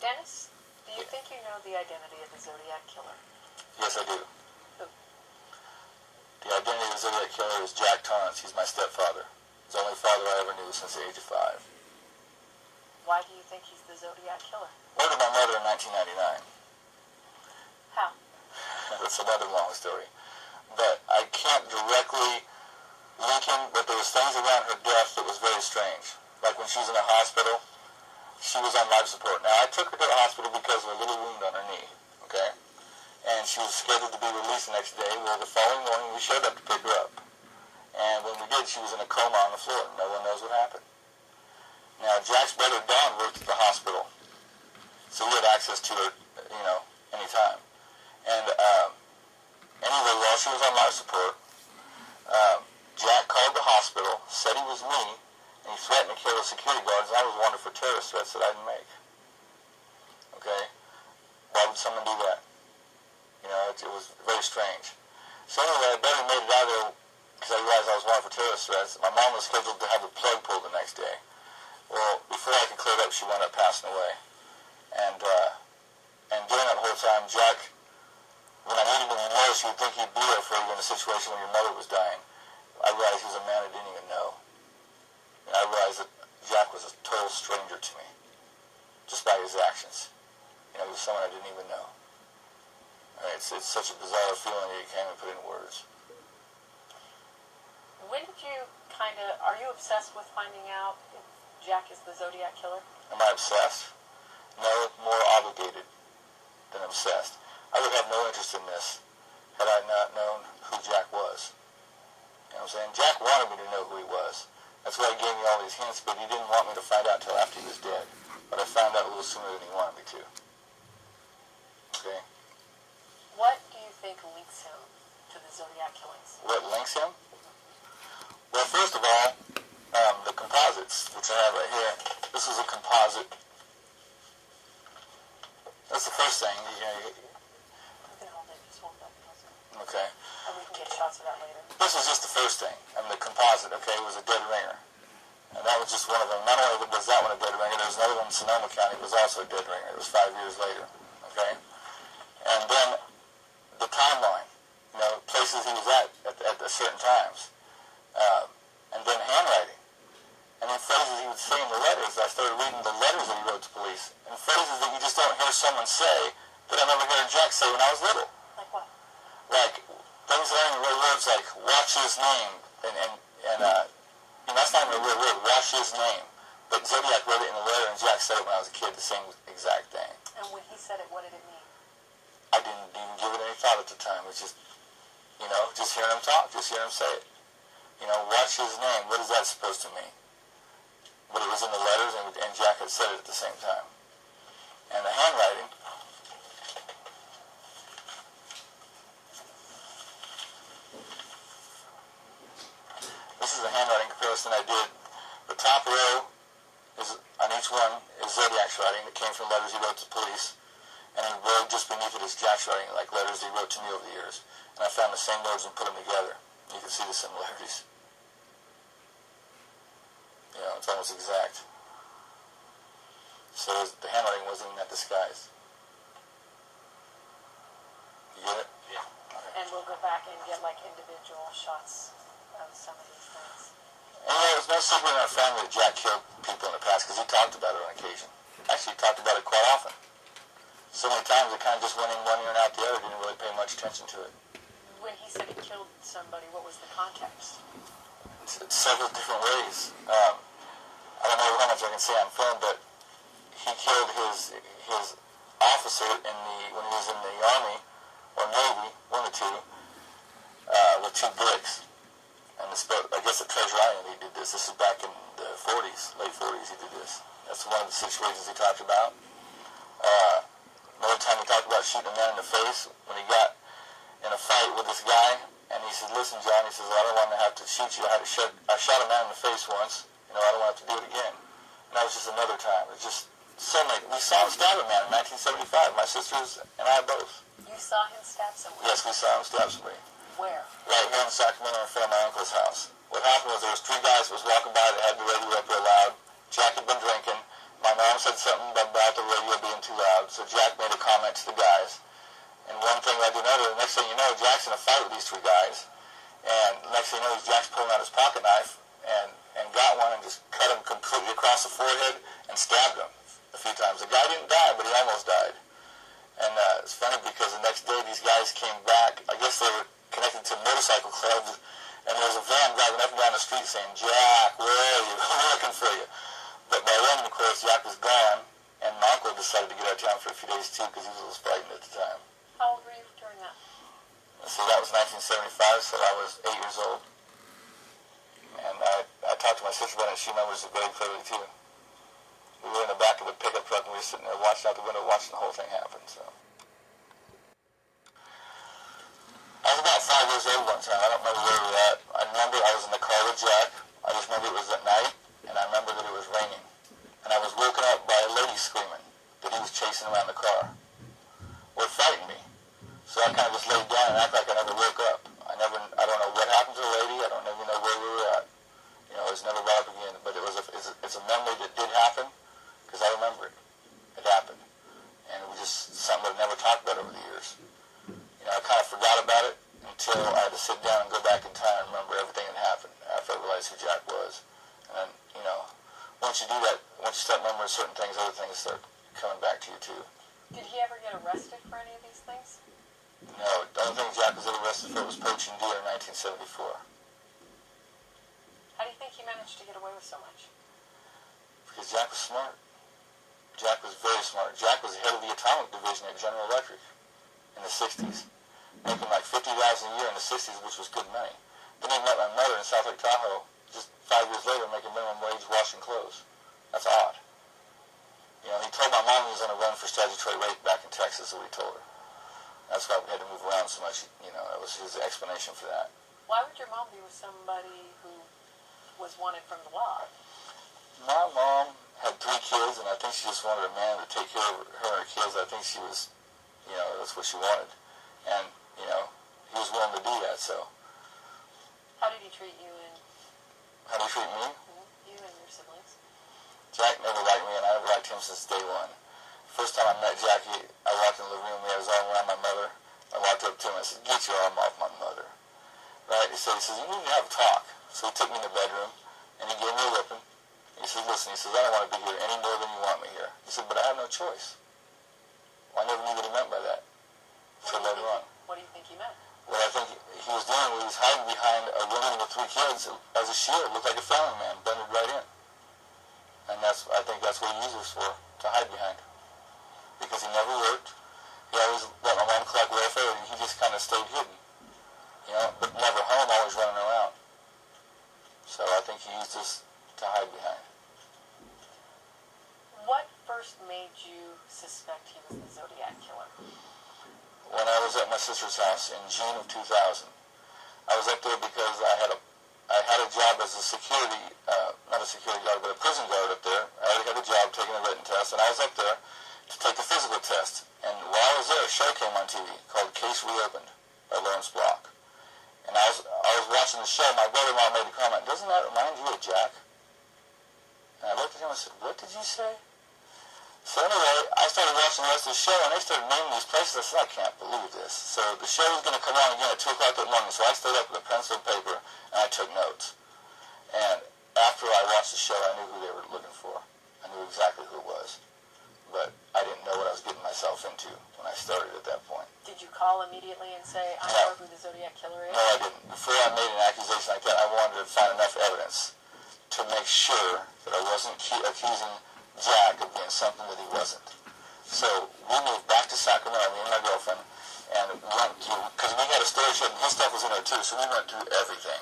Dennis, do you think you know the identity of the Zodiac Killer? Yes, I do. Who? The identity of the Zodiac Killer is Jack Torrance. He's my stepfather. He's the only father I ever knew since the age of 5. Why do you think he's the Zodiac Killer? Murdered my mother in 1999. How? That's another long story. But I can't directly link him, but there was things around her death that was very strange. Like when she was in the hospital, she was on life support. Now, I took her to the hospital because of a little wound on her knee, okay? And she was scheduled to be released the next day. Well, the following morning, we showed up to pick her up. And when we did, she was in a coma on the floor. No one knows what happened. Now, Jack's brother, Don, worked at the hospital. So he had access to her, anytime. And anyway, while she was on life support, Jack called the hospital, said he was me, and he threatened to kill the security guards, and I was wanted for terrorist threats that I didn't make. Okay? Why would someone do that? It was very strange. So anyway, I barely made it out of there because I realized I was wanted for terrorist threats. My mom was scheduled to have the plug pulled the next day. Well, before I could clear it up, she wound up passing away. And during that whole time, Jack, when I needed him the most, you would think he'd be there for you in a situation when your mother was dying. I realized he was a man I didn't even know. And I realized that Jack was a total stranger to me, just by his actions. He was someone I didn't even know. It's such a bizarre feeling that you can't even put in words. When did you are you obsessed with finding out if Jack is the Zodiac Killer? Am I obsessed? No, more obligated than obsessed. I would have no interest in this had I not known who Jack was. You know what I'm saying? Jack wanted me to know who he was. That's why he gave me all these hints, but he didn't want me to find out until after he was dead. But I found out a little sooner than he wanted me to. Okay? What do you think links him to the Zodiac killings? What links him? Well, first of all, the composites, which I have right here. This is a composite. That's the first thing. You can hold it. Just hold that closer. Okay. And we can get shots of that later. This was just the first thing. The composite, okay, was a dead ringer. And that was just one of them. Not only was that one a dead ringer, there was another one in Sonoma County that was also a dead ringer. It was 5 years later. Okay? And then the timeline, places he was at certain times. And then handwriting. And then phrases he would say in the letters. I started reading the letters that he wrote to police. And phrases that you just don't hear someone say that I never heard Jack say when I was little. Like what? Like things that aren't real words like watch his name. And that's not even a real word, watch his name. But Zodiac wrote it in a letter and Jack said it when I was a kid, the same exact thing. And when he said it, what did it mean? I didn't even give it any thought at the time. It was just, just hearing him talk, just hearing him say it. Watch his name. What is that supposed to mean? But it was in the letters, and Jack had said it at the same time. And the handwriting. This is the handwriting comparison I did. The top row is on each one is Zodiac's writing that came from letters he wrote to police. And then row just beneath it is Jack's writing, like letters he wrote to me over the years. And I found the same words and put them together. You can see the similarities. It's almost exact. So the handwriting wasn't even that disguised. You get it? Yeah. Okay. And we'll go back and get individual shots of some of these things. And it was no secret in our family that Jack killed people in the past because he talked about it on occasion. Actually, he talked about it quite often. So many times it kind of just went in one ear and out the other, didn't really pay much attention to it. When he said he killed somebody, what was the context? Several different ways. I don't know how much I can say on film, but he killed his officer when he was in the Army or Navy, one or two, with 2 bricks. And I guess at Treasure Island he did this. This is back in the 40s, late 40s he did this. That's one of the situations he talked about. Another time he talked about shooting a man in the face when he got in a fight with this guy. And he said, listen, John, he says, I don't want to have to shoot you. I shot a man in the face once. I don't want to have to do it again. And that was just another time. It was just so many. We saw him stab a man in 1975. My sisters and I both. You saw him stab someone? Yes, we saw him stab somebody. Where? Right here in Sacramento in front of my uncle's house. What happened was there was 3 guys that was walking by that had the radio up real loud. Jack had been drinking. My mom mom said something about the radio being too loud, so Jack made a comment to the guys. And one thing led to another. The next thing you know, Jack's in a fight with these three guys. And the next thing you know, Jack's pulling out his pocket knife and got one and just cut him completely across the forehead and stabbed him a few times. The guy didn't die, but he almost died. And it's funny because the next day these guys came back. I guess they were connected to motorcycle clubs. And there was a van driving up and down the street saying, "Jack, where are you? We're looking for you." But by then, of course, Jack was gone. And my uncle decided to get out of town for a few days, too, because he was a little frightened at the time. How old were you during that? So that was 1975, so I was 8 years old. And I talked to my sister about it, and she remembers it very clearly, too. We were in the back of the pickup truck, and we were sitting there watching out the window, watching the whole thing happen, so. I was about 5 years old one time. I don't remember where we were at. I remember I was in the car with Jack. I just remember it was at night, and I remember that it was raining. And I was woken up by a lady screaming that he was chasing around the car. Well, it frightened me. So I kind of just laid down and acted like I never woke up. I don't know what happened to the lady. I don't even know where we were at. You know, it was never brought up again. But it's a memory that did happen because I remember it. It happened. And it was just something that I never talked about over the years. You know, I kind of forgot about it until I had to sit down and go back in time and remember everything that happened after I realized who Jack was. And then, you know, once you do that, once you start remembering certain things, other things start coming back to you too. Did he ever get arrested for any of these things? No, the only thing Jack was ever arrested for was poaching deer in 1974. How do you think he managed to get away with so much? Because Jack was smart. Jack was very smart. Jack was the head of the atomic division at General Electric in the 60s, making like $50,000 a year in the 60s, which was good money. Then he met my mother in South Lake Tahoe just 5 years later, making minimum wage washing clothes. That's odd. You know, he told my mom he was on a run for statutory rape back in Texas, is what he told her. That's why we had to move around so much. You know, that was his explanation for that. Why would your mom be with somebody who was wanted from the law? My mom had 3 kids, and I think she just wanted a man to take care of her and her kids. I think she was, you know, that's what she wanted. And, you know, he was willing to do that, so. How did he treat you and... How did he treat me? You and your siblings? Jack never liked me, and I never liked him since day one. First time I met Jack, I walked in the living room, he had his arm around my mother. I walked up to him and I said, "Get your arm off my mother." Right? He says, "You need to have a talk." So he took me in the bedroom, and he gave me a whipping. He said, "Listen," he says, "I don't want to be here any more than you want me here." He said, "But I have no choice." Well, I never knew what he meant by that. So later on. What do you think he meant? What I think he was doing was he was hiding behind a woman with 3 kids as a shield. Looked like a family man, blended right in. And I think that's what he used us for, to hide behind. Because he never worked. He always let my mom collect welfare, and he just kind of stayed hidden. You know, but never home, always running around. So I think he used us to hide behind. What first made you suspect he was the Zodiac killer? When I was at my sister's house in June of 2000, I was up there because I had a job as a security, not a security guard, but a prison guard up there. I already had a job taking a written test, and I was up there to take the physical test. And while I was there, a show came on TV called Case Reopened by Lawrence Block. And I was watching the show. My brother-in-law made a comment, "Doesn't that remind you of Jack?" And I looked at him and said, "What did you say?" So anyway, I started watching the rest of the show, and they started naming these places. I said, "I can't believe this." So the show was going to come on again at 2 o'clock that morning, so I stayed up with a pencil and paper, and I took notes. And after I watched the show, I knew who they were looking for. I knew exactly who it was. But I didn't know what I was getting myself into when I started at that point. Did you call immediately and say, "I know who the Zodiac killer is"? No, I didn't. Before I made an accusation like that, I wanted to find enough evidence to make sure that I wasn't accusing Jack of being something that he wasn't. So we moved back to Sacramento, me and my girlfriend, and went through, because we had a storage shed, and his stuff was in there too, so we went through everything.